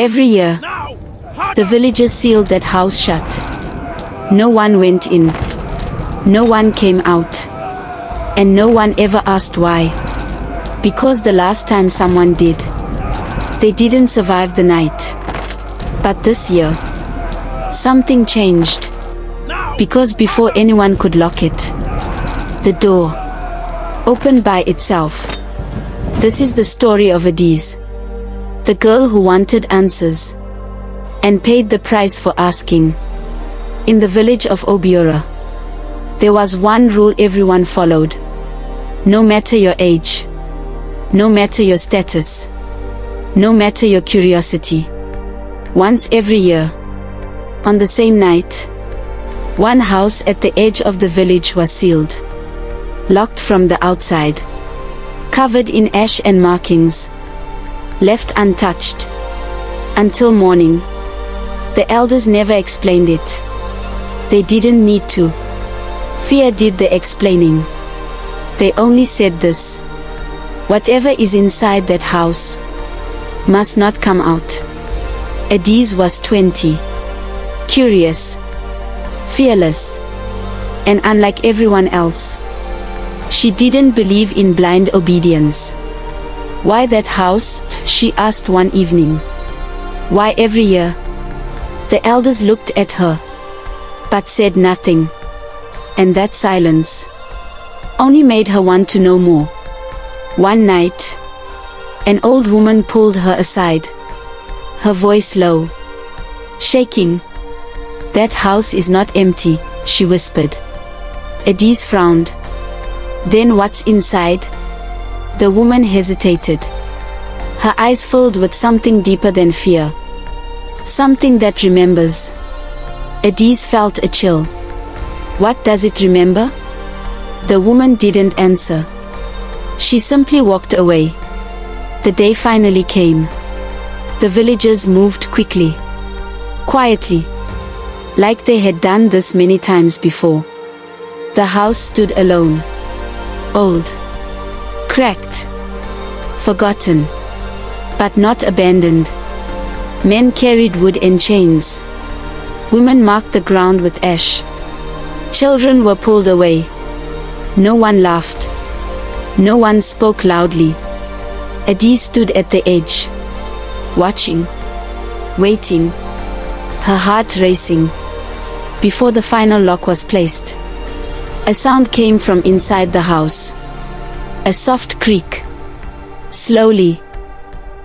Every year, the villagers sealed that house shut. No one went in. No one came out. And no one ever asked why. Because the last time someone did, they didn't survive the night. But this year, something changed. Because before anyone could lock it, the door opened by itself. This is the story of Adise, the girl who wanted answers and paid the price for asking. In the village of Obiora, there was one rule everyone followed. No matter your age, no matter your status, no matter your curiosity. Once every year, on the same night, one house at the edge of the village was sealed, locked from the outside, covered in ash and markings, left untouched until morning. The elders never explained it. They didn't need to. Fear did the explaining. They only said this: whatever is inside that house must not come out. Adise was 20, curious, fearless, and unlike everyone else. She didn't believe in blind obedience. Why that house? She asked one evening. Why every year? The elders looked at her, but said nothing. And that silence only made her want to know more. One night, an old woman pulled her aside, her voice low, shaking. That house is not empty, she whispered. Adise frowned. Then what's inside? The woman hesitated. Her eyes filled with something deeper than fear. Something that remembers. Adise felt a chill. What does it remember? The woman didn't answer. She simply walked away. The day finally came. The villagers moved quickly, quietly, like they had done this many times before. The house stood alone. Old, cracked, forgotten, but not abandoned. Men carried wood and chains. Women marked the ground with ash. Children were pulled away. No one laughed. No one spoke loudly. Adise stood at the edge, watching, waiting, her heart racing. Before the final lock was placed, a sound came from inside the house. A soft creak. Slowly,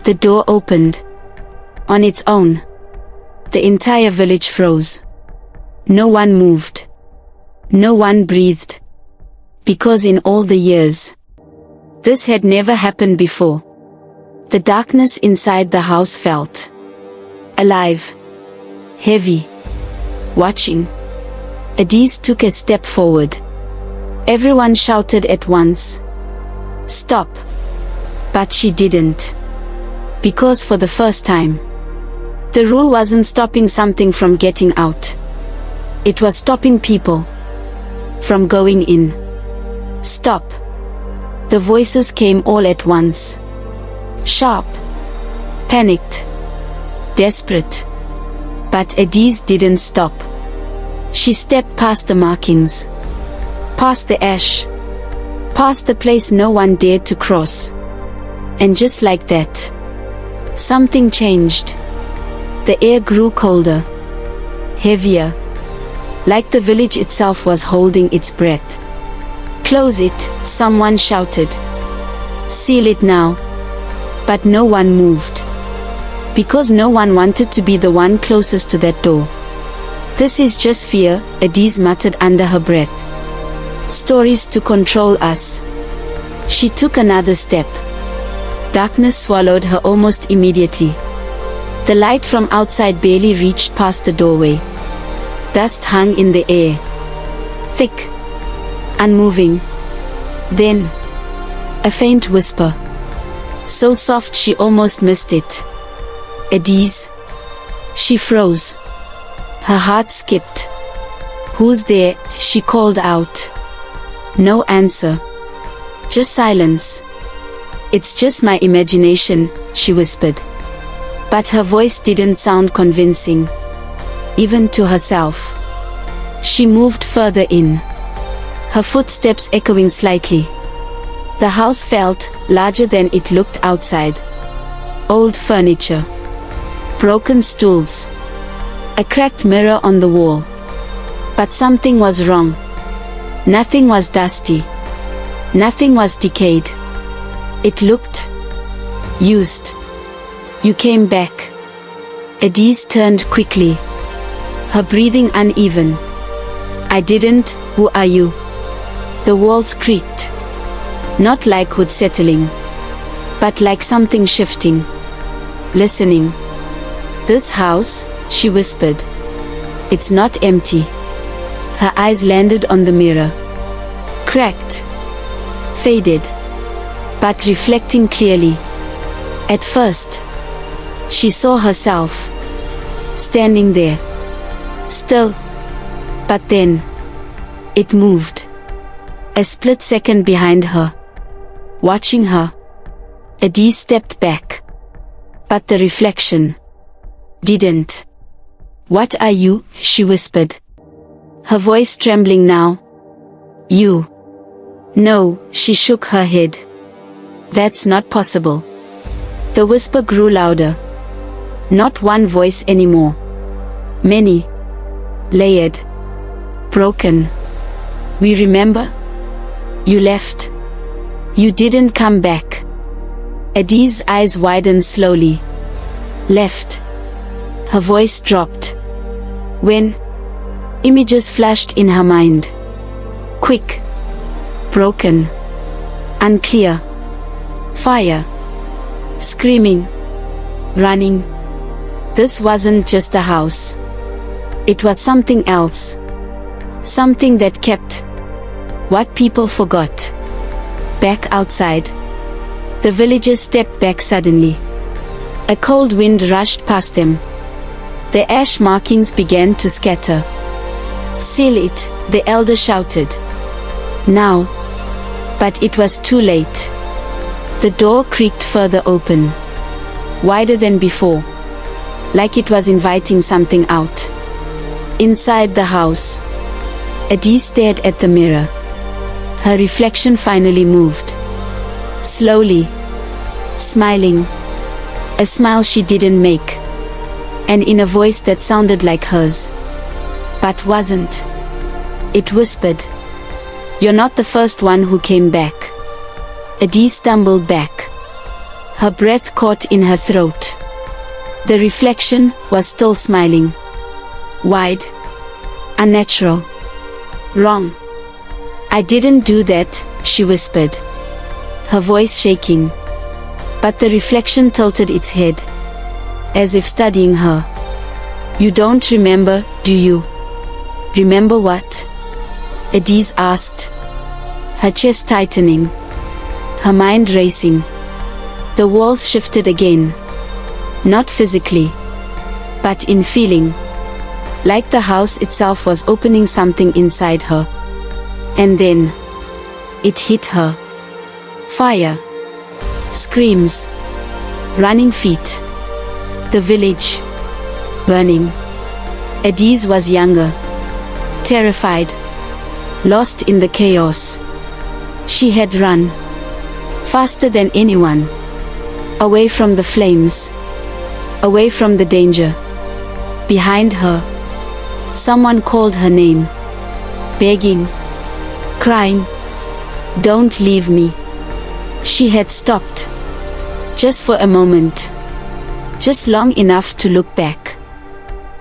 the door opened. On its own. The entire village froze. No one moved. No one breathed. Because in all the years, this had never happened before. The darkness inside the house felt alive, heavy, watching. Adise took a step forward. Everyone shouted at once, "Stop!" But she didn't. Because for the first time, the rule wasn't stopping something from getting out. It was stopping people from going in. Stop. The voices came all at once. Sharp, panicked, desperate. But Adise didn't stop. She stepped past the markings, past the ash, past the place no one dared to cross. And just like that, something changed. The air grew colder, heavier, like the village itself was holding its breath. "Close it," someone shouted. "Seal it now." But no one moved. Because no one wanted to be the one closest to that door. "This is just fear," Adise muttered under her breath. "Stories to control us." She took another step. Darkness swallowed her almost immediately. The light from outside barely reached past the doorway. Dust hung in the air, thick, unmoving. Then, a faint whisper, so soft she almost missed it. "Adise." She froze. Her heart skipped. "Who's there?" she called out. No answer. Just silence. "It's just my imagination," she whispered. But her voice didn't sound convincing, even to herself. She moved further in, her footsteps echoing slightly. The house felt larger than it looked outside. Old furniture, broken stools, a cracked mirror on the wall. But something was wrong. Nothing was dusty. Nothing was decayed. It looked used. You came back. Edise turned quickly, her breathing uneven. I didn't. Who are you? The walls creaked. Not like wood settling, but like something shifting. Listening. This house, she whispered. It's not empty. Her eyes landed on the mirror. Cracked. Faded. But reflecting clearly. At first, she saw herself standing there, still. But then, it moved. A split second behind her. Watching her, Edise stepped back. But the reflection didn't. What are you? She whispered, her voice trembling now. You. No, she shook her head. That's not possible. The whisper grew louder. Not one voice anymore. Many. Layered. Broken. We remember? You left. You didn't come back. Edise's eyes widened slowly. Left. Her voice dropped. When? Images flashed in her mind. Quick. Broken. Unclear. Fire. Screaming. Running. This wasn't just a house. It was something else. Something that kept what people forgot. Back outside. The villagers stepped back suddenly. A cold wind rushed past them. The ash markings began to scatter. Seal it, the elder shouted. Now. But it was too late. The door creaked further open. Wider than before. Like it was inviting something out. Inside the house, Edise stared at the mirror. Her reflection finally moved. Slowly. Smiling. A smile she didn't make. And in a voice that sounded like hers. But wasn't. It whispered. You're not the first one who came back. Edise stumbled back. Her breath caught in her throat. The reflection was still smiling. Wide. Unnatural. Wrong. I didn't do that, she whispered, her voice shaking. But the reflection tilted its head, as if studying her. You don't remember, do you? Remember what? Edise asked, her chest tightening, her mind racing. The walls shifted again. Not physically, but in feeling. Like the house itself was opening something inside her. And then, it hit her. Fire. Screams. Running feet. The village. Burning. Edise was younger. Terrified. Lost in the chaos. She had run. Faster than anyone. Away from the flames. Away from the danger. Behind her, someone called her name. Begging. Crying. Don't leave me. She had stopped. Just for a moment. Just long enough to look back.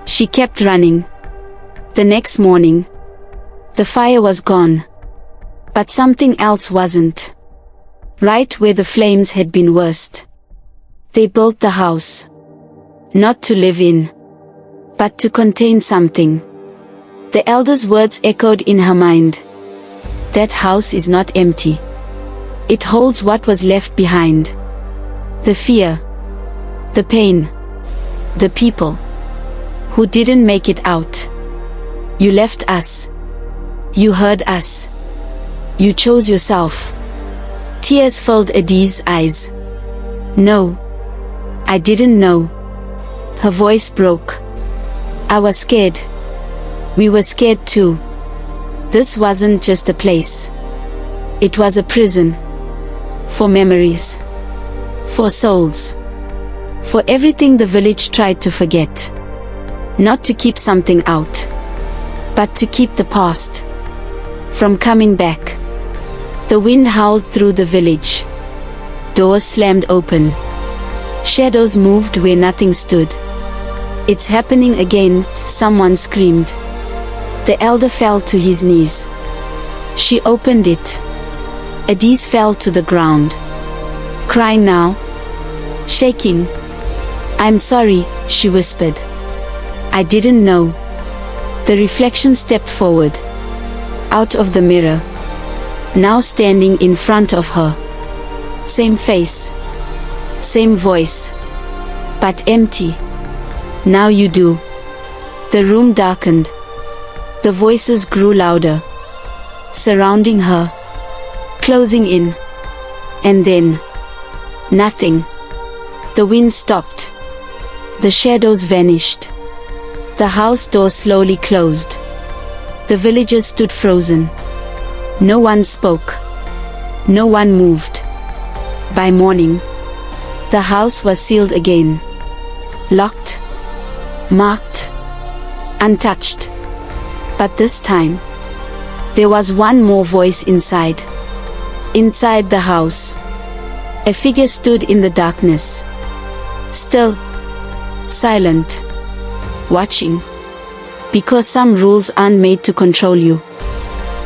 She kept running. The next morning, the fire was gone. But something else wasn't. Right where the flames had been worst. They built the house. Not to live in, but to contain something. The elder's words echoed in her mind. That house is not empty. It holds what was left behind. The fear. The pain. The people. Who didn't make it out. You left us. You heard us. You chose yourself. Tears filled Edise's eyes. No. I didn't know. Her voice broke. I was scared. We were scared too. This wasn't just a place. It was a prison. For memories. For souls. For everything the village tried to forget. Not to keep something out, but to keep the past from coming back. The wind howled through the village. Doors slammed open. Shadows moved where nothing stood. It's happening again, someone screamed. The elder fell to his knees. She opened it. Adise fell to the ground. Crying now. Shaking. I'm sorry, she whispered. I didn't know. The reflection stepped forward. Out of the mirror. Now standing in front of her. Same face. Same voice. But empty. Now you do. The room darkened. The voices grew louder. Surrounding her. Closing in. And then. Nothing. The wind stopped. The shadows vanished. The house door slowly closed. The villagers stood frozen. No one spoke. No one moved. By morning, the house was sealed again. Locked. Marked. Untouched. But this time, there was one more voice inside. Inside the house, a figure stood in the darkness. Still. Silent. Watching. Because some rules aren't made to control you.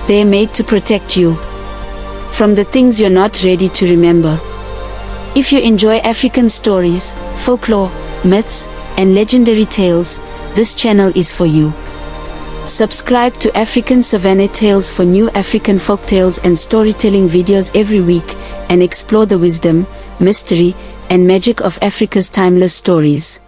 They're made to protect you from the things you're not ready to remember. If you enjoy African stories, folklore, myths, and legendary tales, this channel is for you. Subscribe to African Savannah Tales for new African folktales and storytelling videos every week, and explore the wisdom, mystery, and magic of Africa's timeless stories.